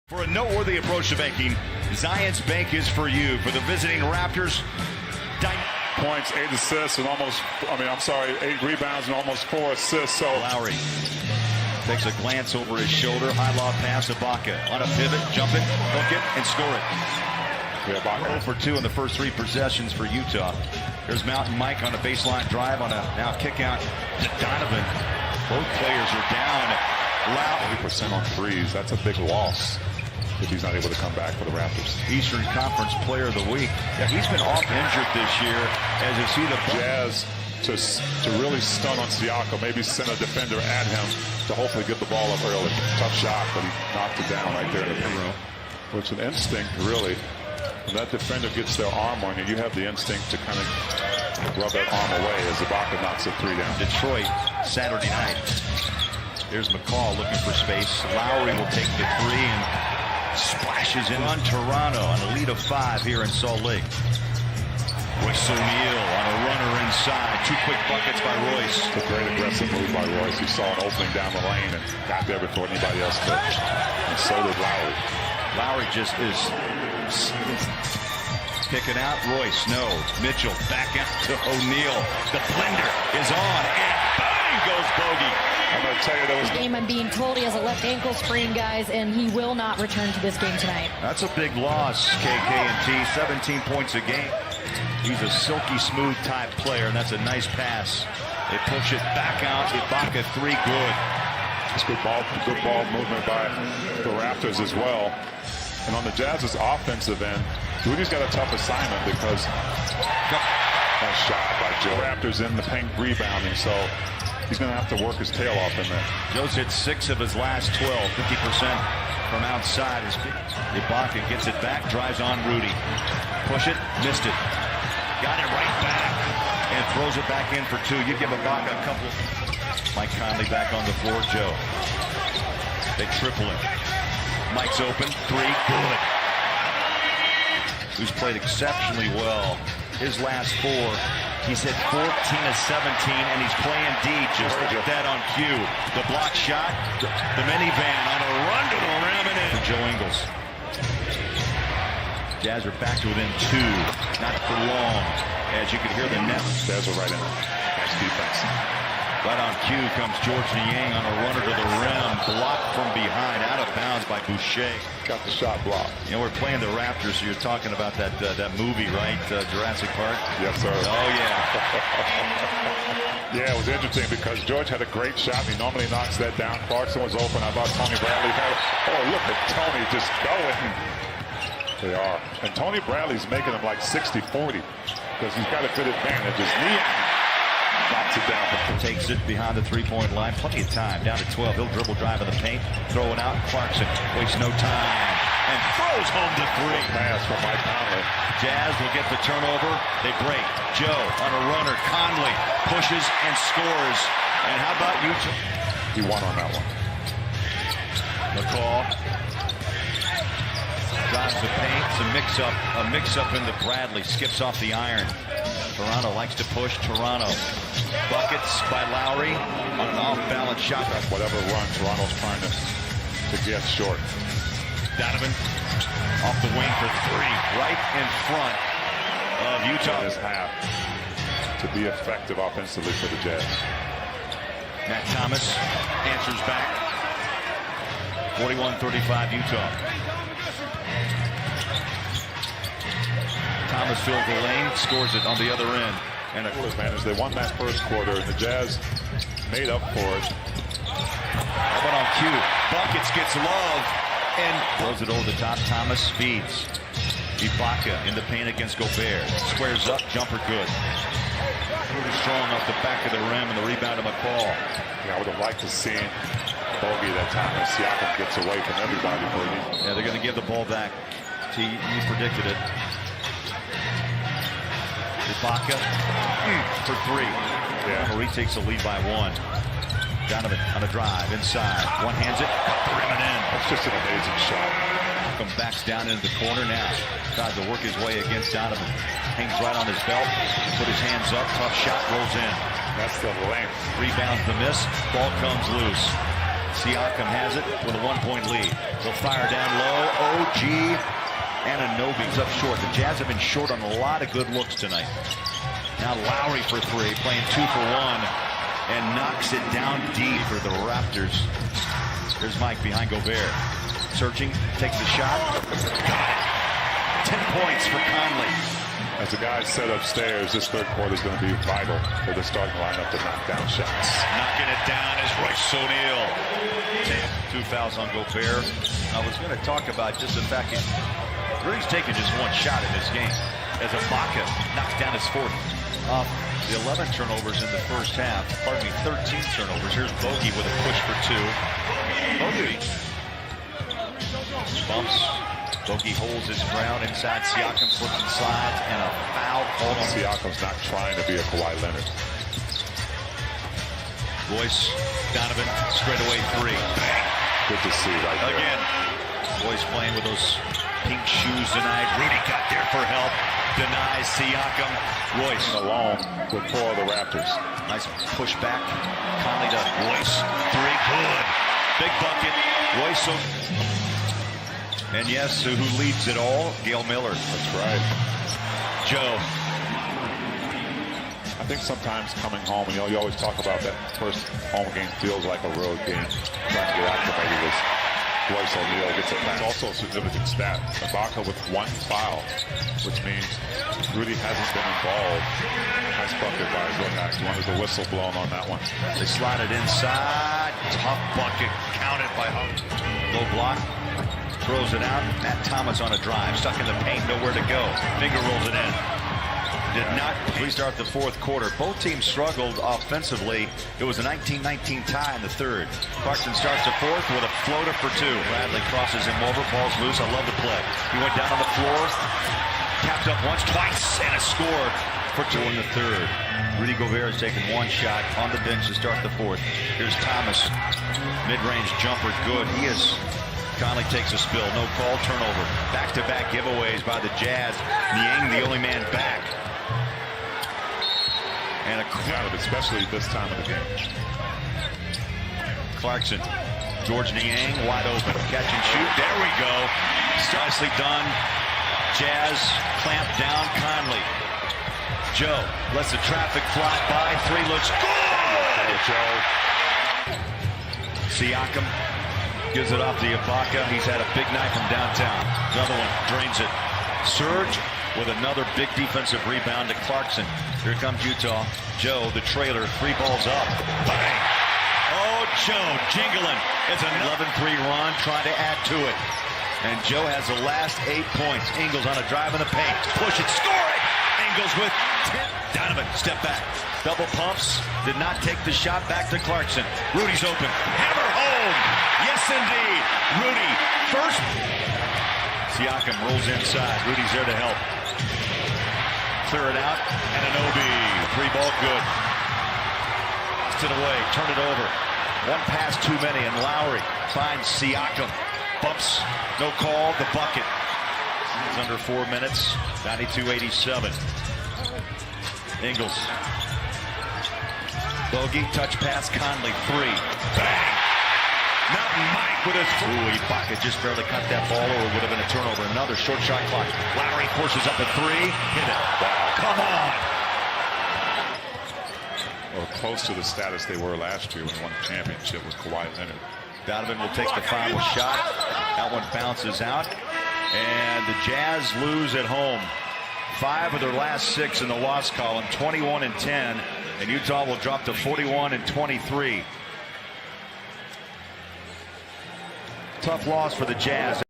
For a noteworthy approach to banking, Zions Bank is for you. For the visiting Raptors, points, 8 assists, and 8 rebounds and almost 4 assists. So Lowry takes a glance over his shoulder. High lob pass to Ibaka. On a pivot, jump it, hook it, and score it. Yeah, Ibaka 0 for 2 in the first 3 possessions for Utah. Here's Mountain Mike on a baseline drive on a now kick out to Donovan. Both players are down. 80% on threes. That's a big loss if he's not able to come back for the Raptors. Eastern Conference Player of the Week. Yeah, he's been off injured this year. As you see the Jazz to really stun on Siakam, maybe send a defender at him to hopefully get the ball up early. Tough shot, but he knocked it down right there in the paint room. Which an instinct, really. When that defender gets their arm on you, you have the instinct to kind of rub that arm away as Ibaka knocks a 3 down. Detroit, Saturday night. There's McCall looking for space. Lowry will take the 3 and splashes in on Toronto on a lead of 5 here in Salt Lake. Royce O'Neal on a runner inside. 2 quick buckets by Royce. It's a great aggressive move by Royce. He saw an opening down the lane and got there before anybody else could. And so did Lowry. Lowry just is picking out Royce. No. Mitchell back out to O'Neal. The blender is on and bang goes Bogey. I'm going to tell you there was game. I'm being told he has a left ankle sprain, guys, and he will not return to this game tonight. That's a big loss, KK&T. 17 points a game. He's a silky smooth type player, and that's a nice pass. They push it back out. Ibaka 3 good. It's good ball movement by the Raptors as well. And on the Jazz's offensive end, Rudy's got a tough assignment because that shot by Joe. Raptors in the paint rebounding, so he's going to have to work his tail off in there. Joe's hit 6 of his last 12, 50% from outside. Ibaka gets it back, drives on Rudy. Push it, missed it. Got it right back and throws it back in for 2. You give Ibaka a couple. Mike Conley back on the floor. Joe. They triple him. Mike's open. 3, good. Who's played exceptionally well. His last 4. He's hit 14 of 17, and he's playing D. Just look at that on cue. The block shot, the minivan on a run to the rim and in for Joe Ingles. Jazz are back to within 2. Not for long, as you can hear the net. Jazz are right in there. Nice defense. Right on cue comes George Niang on a runner to the rim. Blocked from behind, out of bounds by Boucher. Got the shot blocked. You know, we're playing the Raptors, so you're talking about that movie, right? Jurassic Park? Yes, sir. Oh, yeah. Yeah, it was interesting because George had a great shot. He normally knocks that down. Clarkson was open. I thought Tony Bradley had it. Oh, look at Tony just going. They are. And Tony Bradley's making them like 60-40 because he's got a good advantage. His knee knocks it down. Takes it behind the 3-point line. Plenty of time. Down to 12. He'll dribble drive in the paint. Throw it out. Clarkson wastes no time. And throws home the 3. Pass from Mike Conley. Jazz will get the turnover. They break. Joe on a runner. Conley pushes and scores. And how about Utah? He won on that one. McCall drives the paint. It's a mix-up into Bradley. Skips off the iron. Toronto likes to push. Toronto. Buckets by Lowry on an off-balance shot. Whatever run Toronto's trying to get short. Donovan off the wing for 3. Right in front of Utah. That is half to be effective offensively for the Jazz. Matt Thomas answers back. 41-35 Utah. Thomas fills the lane, scores it on the other end. And a quarter advantage. They won that first quarter, and the Jazz made up for it. How about on cue? Buckets gets love and throws it over the top. Thomas feeds. Ibaka in the paint against Gobert. Squares up, jumper good. Pretty strong off the back of the rim and the rebound to McCall. Yeah, I would have liked to see Bogey that time as Siakam gets away from everybody. Yeah, they're going to give the ball back. You predicted it. Ibaka for 3. Yeah. Marie takes the lead by 1. Donovan on a drive inside. One hands it, up the rim and in. That's just an amazing shot. Malcolm backs down into the corner now. Tries to work his way against Donovan. Hangs right on his belt. Put his hands up. Tough shot rolls in. That's the length. Rebounds the miss. Ball comes loose. Siakam has it with a 1-point lead. They'll fire down low. OG Anunoby's up short. The Jazz have been short on a lot of good looks tonight. Now Lowry for three, playing 2 for 1, and knocks it down deep for the Raptors. There's Mike behind Gobert. Searching, takes the shot. Got it. 10 points for Conley. As the guys said upstairs, this third quarter is going to be vital for the starting lineup to knock down shots. Knocking it down is Royce O'Neal. 2 fouls on Gobert. I was going to talk about just the fact that Rudy's taken just 1 shot in this game, as Ibaka knocks down his 4th. The 11 turnovers in the first half. Pardon me, 13 turnovers. Here's Bogey with a push for 2. Bogey bumps. Bogey holds his ground inside. Siakam slips and slides, and a foul called on. Siakam's not trying to be a Kawhi Leonard. Royce, Donovan, straightaway 3. Bang. Good to see right there. Again, Royce playing with those pink shoes tonight. Rudy got there for help. Denies Siakam. Royce alone with 4 of the Raptors. Nice push back. Conley to Royce. 3, good. Big bucket. Royce. And yes, who leads it all? Gail Miller. That's right. Joe. I think sometimes coming home, you always talk about that first home game feels like a road game. Trying to get activated as Royce O'Neal gets it back. It's also a significant stat. Ibaka with 1 foul, which means Rudy hasn't been involved. Nice bucket by Zonax. Wanted the whistle blown on that one. They slide it inside. Tough bucket. Counted by Hunt. Low block. Throws it out. Matt Thomas on a drive. Stuck in the paint. Nowhere to go. Finger rolls it in. Did not restart the 4th quarter. Both teams struggled offensively. It was a 19-19 tie in the 3rd. Clarkson starts the 4th with a floater for 2. Bradley crosses him over. Ball's loose. I love the play. He went down on the floor. Tapped up once, twice, and a score for 2 in the 3rd. Rudy Gobert has taken 1 shot on the bench to start the 4th. Here's Thomas. Mid-range jumper, good. He is. Conley takes a spill. No call, turnover. Back-to-back giveaways by the Jazz. Niang, the only man back. And a crowd, especially this time of the game. Clarkson. George Niang wide open. Catch and shoot. There we go. Nicely done. Jazz clamp down Conley. Joe lets the traffic fly by. 3 looks good. Joe. Siakam gives it off to Ibaka. He's had a big night from downtown. Another one drains it. Surge with another big defensive rebound to Clarkson. Here comes Utah. Joe, the trailer, 3 balls up. Bang! Oh, Joe jingling. It's an 11-3 run, trying to add to it. And Joe has the last 8 points. Ingles on a drive in the paint. Push it, score it! Ingles with 10. Donovan, step back. Double pumps. Did not take the shot. Back to Clarkson. Rudy's open. Hammer home! Yes, indeed. Rudy, first. Siakam rolls inside. Rudy's there to help. Clear it out. Anunoby. 3 ball good. Puts it away. Turn it over. 1 pass too many. And Lowry finds Siakam. Bumps. No call. The bucket. It's under 4 minutes. 92-87. Ingles. Bogey. Touch pass. Conley. 3. Bang! Mountain Mike with his Ibaka just barely cut that ball, or it would have been a turnover. Another short shot clock. Lowry forces up a 3. Hit it. Come on. Well, close to the status they were last year when they won the championship with Kawhi Leonard. Donovan will take the final shot. That one bounces out. And the Jazz lose at home. 5 of their last 6 in the loss column, 21-10. And Utah will drop to 41-23. Tough loss for the Jazz.